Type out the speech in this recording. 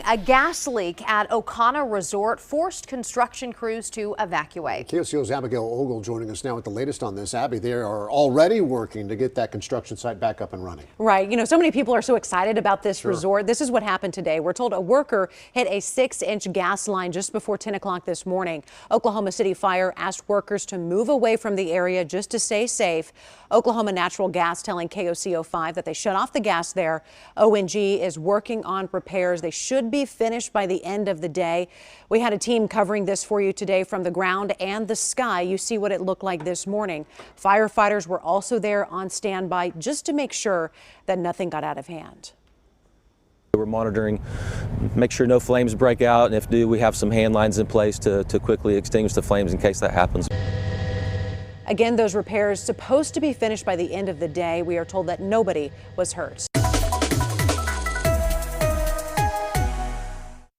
A gas leak at O'Connor Resort forced construction crews to evacuate. KOCO's Abigail Ogle joining us now with the latest on this. Abby, they are already working to get that construction site back up and running. Right. You know, so many people are so excited about this resort. This is what happened today. We're told a worker hit a 6-inch gas line just before 10 o'clock this morning. Oklahoma City Fire asked workers to move away from the area just to stay safe. Oklahoma Natural Gas telling KOCO 5 that they shut off the gas there. ONG is working on repairs. They should be finished by the end of the day. We had a team covering this for you today from the ground and the sky. You see what it looked like this morning. Firefighters were also there on standby just to make sure that nothing got out of hand. We're monitoring, make sure no flames break out, and if do, we have some hand lines in place to quickly extinguish the flames in case that happens. Again, those repairs supposed to be finished by the end of the day. We are told that nobody was hurt.